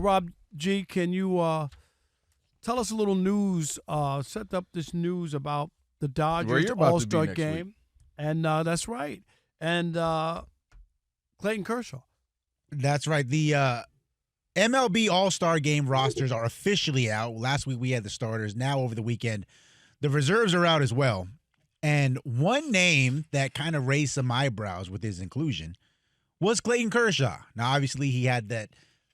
Rob G, can you tell us a little news? Set up this news about the Where Dodgers you're about to be All-Star next game. week. And that's right. And Clayton Kershaw. That's right. The MLB All-Star Game rosters are officially out. Last week we had the starters. Now over the weekend, the reserves are out as well. And one name that kind of raised some eyebrows with his inclusion was Clayton Kershaw. Now, obviously, he had that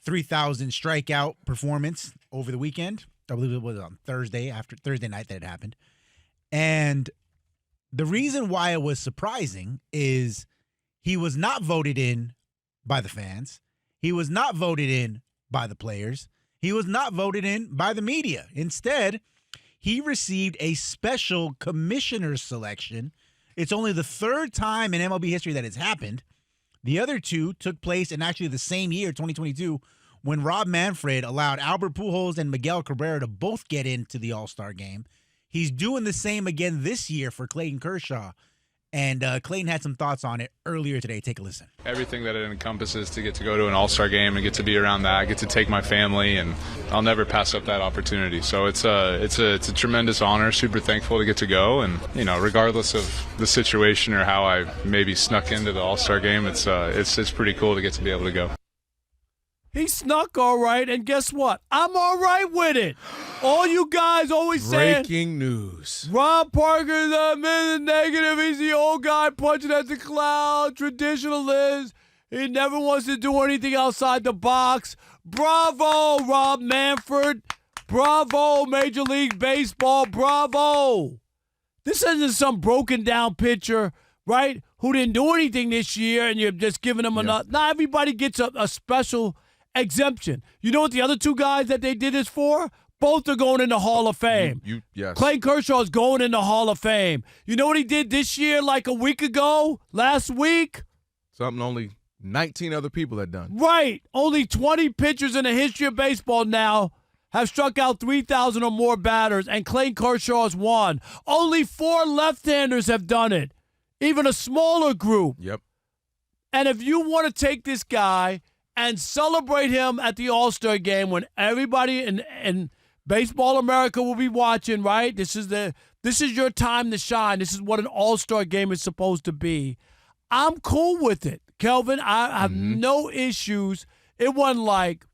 3,000 strikeout performance over the weekend. I believe it was on Thursday night that it happened. And the reason why it was surprising is he was not voted in by the fans. He was not voted in by the players. He was not voted in by the media. Instead, he received a special commissioner's selection. It's only the third time in MLB history that it's happened. The other two took place in actually the same year, 2022, when Rob Manfred allowed Albert Pujols and Miguel Cabrera to both get into the All-Star game. He's doing the same again this year for Clayton Kershaw. And Clayton had some thoughts on it earlier today. Take a listen. Everything that it encompasses to get to go to an All-Star game and get to be around that, get to take my family, and I'll never pass up that opportunity. So it's a tremendous honor. Super thankful to get to go, and regardless of the situation or how I maybe snuck into the All-Star game, it's pretty cool to get to be able to go. He snuck all right, and guess what? I'm all right with it. All you guys always saying, Breaking news. Rob Parker's a negative. He's the old guy punching at the cloud, traditionalist. He never wants to do anything outside the box. Bravo, Rob Manfred. Bravo, Major League Baseball. Bravo. This isn't some broken down pitcher, right, who didn't do anything this year, and you're just giving him enough. Now everybody gets a special exemption. You know what the other two guys that they did this for? Both are going in the Hall of Fame. Yes. Clayton Kershaw is going in the Hall of Fame. You know what he did this year, like a week ago, last week? Something only 19 other people had done. Right. Only 20 pitchers in the history of baseball now have struck out 3,000 or more batters, and Clayton Kershaw has won. Only 4 left-handers have done it, even a smaller group. Yep. And if you want to take this guy and celebrate him at the All-Star game when everybody in Baseball America will be watching, right? This is your time to shine. This is what an All-Star game is supposed to be. I'm cool with it, Kelvin. I have no issues. It wasn't like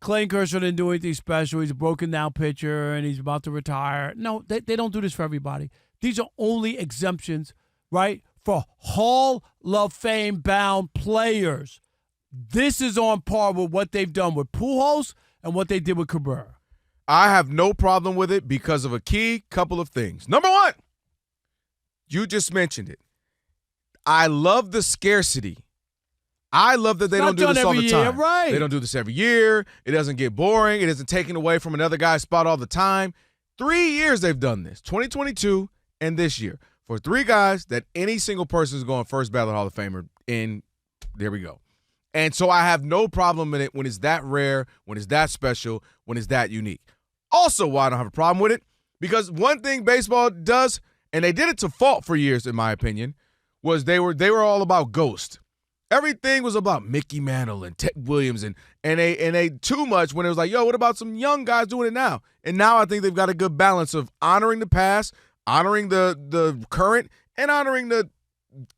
Clayton Kershaw didn't do anything special. He's a broken-down pitcher, and he's about to retire. No, they don't do this for everybody. These are only exemptions, right, for Hall of Fame-bound players. This is on par with what they've done with Pujols and what they did with Cabrera. I have no problem with it because of a key couple of things. Number one, you just mentioned it. I love the scarcity. I love that they don't do this all the time. Right. They don't do this every year. It doesn't get boring. It isn't taken away from another guy's spot all the time. 3 years they've done this, 2022 and this year, for 3 guys that any single person is going first ballot Hall of Famer in. There we go. And so I have no problem in it when it's that rare, when it's that special, when it's that unique. Also, why I don't have a problem with it, because one thing baseball does, and they did it to fault for years, in my opinion, was they were all about ghost. Everything was about Mickey Mantle and Ted Williams, and they too much when it was like, yo, what about some young guys doing it now? And now I think they've got a good balance of honoring the past, honoring the current, and honoring the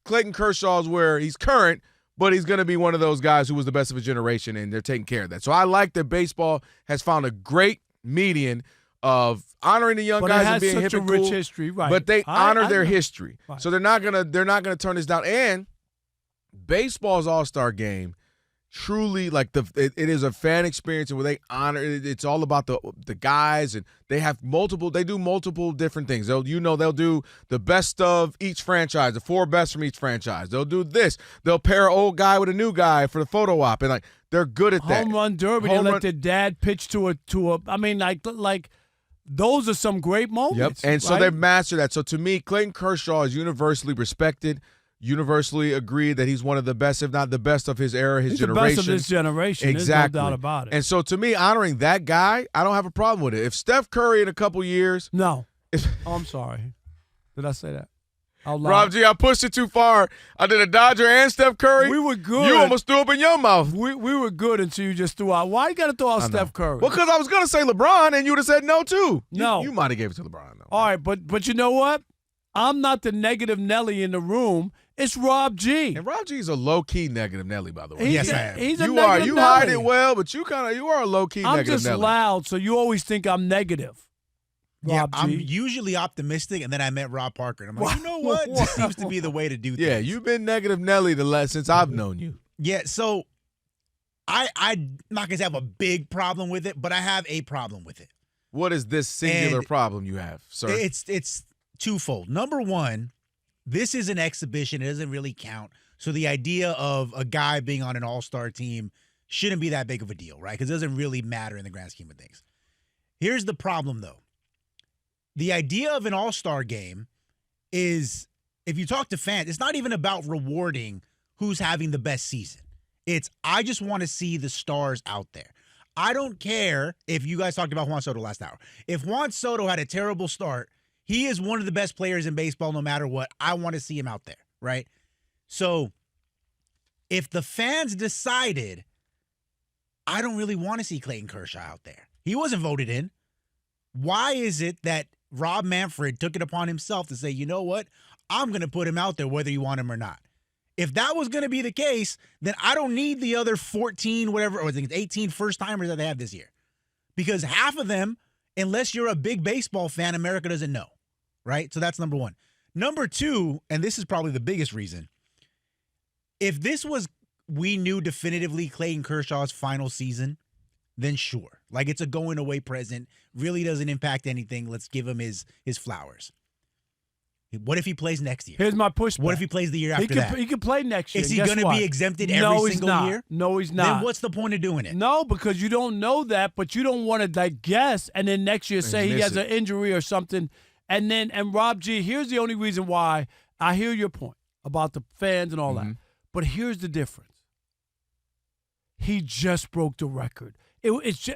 Clayton Kershaw's where he's current, but he's going to be one of those guys who was the best of his generation, and they're taking care of that. So I like that baseball has found a great median of honoring the young guys and being hip and cool. Rich history, right? But they honor their history, right. So they're not gonna turn this down. And baseball's All-Star game truly, like, it is a fan experience where they honor. It's all about the guys, and they do multiple different things. They'll do the best of each franchise, the 4 best from each franchise. They'll do this. They'll pair an old guy with a new guy for the photo op, and they're good at that. Home run derby. They let their dad pitch to a. I mean, like those are some great moments. Yep. And so they've mastered that. So to me, Clayton Kershaw is universally respected, universally agreed that he's one of the best, if not the best of his era, his generation. The best of his generation. Exactly. There's no doubt about it. And so to me, honoring that guy, I don't have a problem with it. If Steph Curry in a couple years. No. I'm sorry. Did I say that? Rob G, I pushed it too far. I did a Dodger and Steph Curry. We were good. You almost threw up in your mouth. We were good until you just threw out. Why you got to throw out Steph Curry? Well, because I was going to say LeBron, and you would have said no, too. No. You might have gave it to LeBron, though. All right, but you know what? I'm not the negative Nelly in the room. It's Rob G. And Rob G is a low-key negative Nelly, by the way. Yes, I am. He's a You negative are. You Nelly. hide it well, but you are a low-key I'm negative just Nelly. loud, so you always think I'm negative. Yeah, Rob G. I'm usually optimistic, and then I met Rob Parker. And I'm like, you know what? This seems to be the way to do things. Yeah, you've been negative Nelly since I've known you. Yeah, so I'm not going to have a big problem with it, but I have a problem with it. What is this singular And problem you have, sir? It's twofold. Number one, this is an exhibition. It doesn't really count. So the idea of a guy being on an all-star team shouldn't be that big of a deal, right? Because it doesn't really matter in the grand scheme of things. Here's the problem, though. The idea of an all-star game is, if you talk to fans, it's not even about rewarding who's having the best season. It's, I just want to see the stars out there. I don't care if you guys talked about Juan Soto last hour. If Juan Soto had a terrible start, he is one of the best players in baseball no matter what. I want to see him out there, right? So if the fans decided, I don't really want to see Clayton Kershaw out there, he wasn't voted in, why is it that Rob Manfred took it upon himself to say, you know what, I'm going to put him out there whether you want him or not? If that was going to be the case, then I don't need the other 14, whatever, or I think it's 18 first-timers that they have this year. Because half of them, unless you're a big baseball fan, America doesn't know, right? So that's number one. Number two, and this is probably the biggest reason, if this was, we knew definitively Clayton Kershaw's final season, then sure. Like, it's a going-away present, really doesn't impact anything. Let's give him his flowers. What if he plays next year? Here's my pushback. What if he plays the year after that? He could play next year. Is he going to be exempted every single year? No, he's not. Then what's the point of doing it? No, because you don't know that, but you don't want to guess and then next year say he has an injury or something. And Rob G, here's the only reason why I hear your point about the fans and all that. But here's the difference. He just broke the record.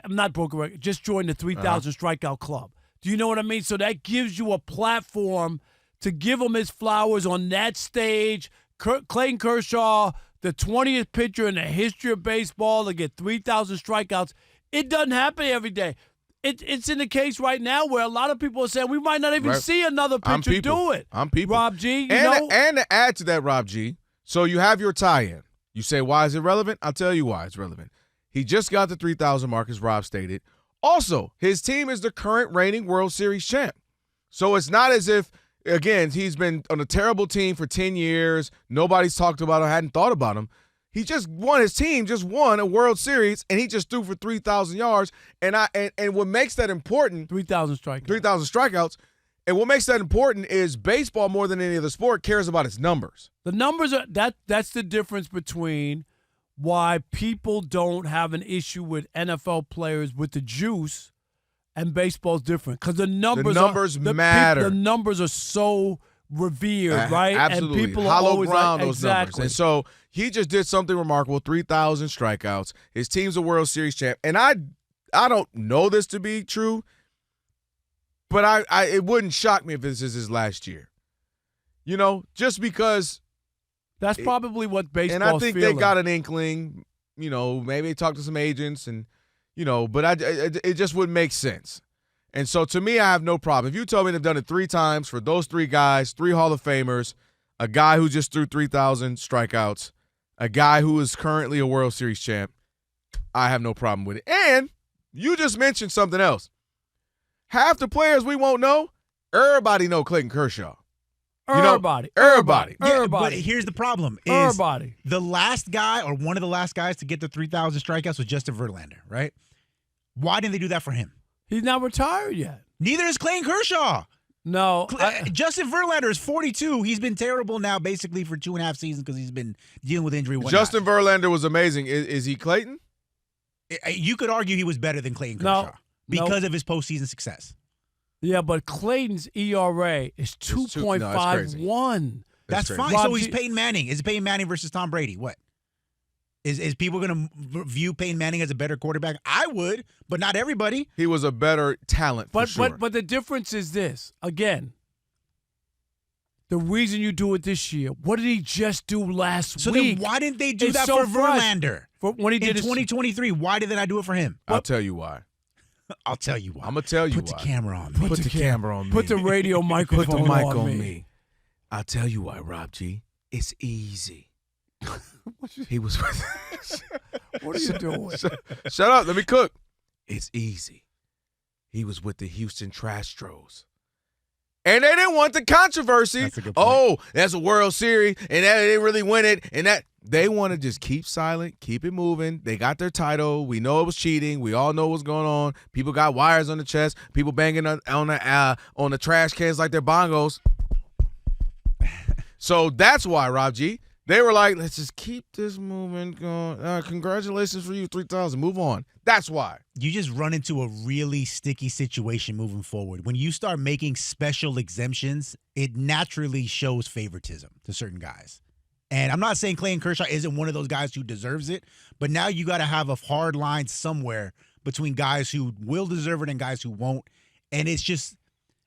Not broke a record, just joined the 3,000 strikeout club. Do you know what I mean? So that gives you a platform to give him his flowers on that stage. Clayton Kershaw, the 20th pitcher in the history of baseball to get 3,000 strikeouts. It doesn't happen every day. It's in the case right now where a lot of people are saying we might not even see another pitcher do it. I'm people. Rob G, and to add to that, Rob G, so you have your tie-in. You say, why is it relevant? I'll tell you why it's relevant. He just got the 3,000 mark, as Rob stated. Also, his team is the current reigning World Series champ. So it's not as if, again, he's been on a terrible team for 10 years. Nobody's talked about him, hadn't thought about him. He just won, his team just won a World Series, and he just threw for 3,000 yards. And what makes that important, 3,000 strikeouts. 3,000 strikeouts. And what makes that important is baseball, more than any other sport, cares about its numbers. The numbers are that's the difference between why people don't have an issue with NFL players with the juice and baseball's different. Because the numbers matter. The numbers are so revered, right? Absolutely. And people Hollow are always ground like, those exactly. numbers. And so he just did something remarkable, 3,000 strikeouts. His team's a World Series champ. And I don't know this to be true, but it wouldn't shock me if this is his last year. You know, just because. That's probably what baseball's feeling. And I think feeling. they got an inkling, you know, maybe they talked to some agents and, you know, but it just wouldn't make sense. And so to me, I have no problem. If you told me they've done it 3 times for those 3 guys, 3 Hall of Famers, a guy who just threw 3,000 strikeouts, a guy who is currently a World Series champ, I have no problem with it. And you just mentioned something else. Half the players we won't know, everybody know Clayton Kershaw. Everybody. Yeah, but here's the problem. Everybody. The last guy or one of the last guys to get the 3,000 strikeouts was Justin Verlander, right? Why didn't they do that for him? He's not retired yet. Neither is Clayton Kershaw. No. Justin Verlander is 42. He's been terrible now basically for 2.5 seasons because he's been dealing with injury. Justin Verlander was amazing. Is he Clayton? You could argue he was better than Clayton Kershaw because of his postseason success. Yeah, but Clayton's ERA is 2.51. That's fine. So he's Peyton Manning. Is it Peyton Manning versus Tom Brady? What? Is people going to view Peyton Manning as a better quarterback? I would, but not everybody. He was a better talent for sure. But the difference is this. Again, the reason you do it this year. What did he just do last So week? then why didn't they do It's that so for fresh. Verlander? When he In did his 2023, why did they not do it for him? I'll tell you why. I'll tell you why. I'm gonna tell you Put why. the camera on me. Put the camera on me. Put the radio microphone Put the mic on me. me. I'll tell you why, Rob G. It's easy. He was with. What are you doing? Shut up. Let me cook. It's easy. He was with the Houston Trastros. And they didn't want the controversy. That's a good point. Oh, that's a World Series, and that, they didn't really win it. And that they want to just keep silent, keep it moving. They got their title. We know it was cheating. We all know what's going on. People got wires on the chest. People banging on the trash cans like they're bongos. So that's why, Rob G. They were like, let's just keep this movement going. Congratulations for you, 3,000. Move on. That's why. You just run into a really sticky situation moving forward. When you start making special exemptions, it naturally shows favoritism to certain guys. And I'm not saying Clayton Kershaw isn't one of those guys who deserves it, but now you got to have a hard line somewhere between guys who will deserve it and guys who won't. And it's just,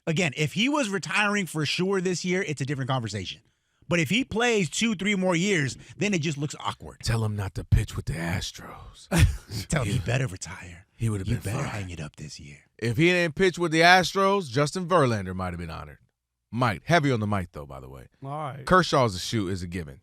again, if he was retiring for sure this year, it's a different conversation. But if he plays 2-3 more years, then it just looks awkward. Tell him not to pitch with the Astros. Tell him he better retire. He would have You been better fine. hang it up this year. If he didn't pitch with the Astros, Justin Verlander might have been honored. Might. Heavy on the mic, though, by the way. All right. Kershaw's a shoot is a given.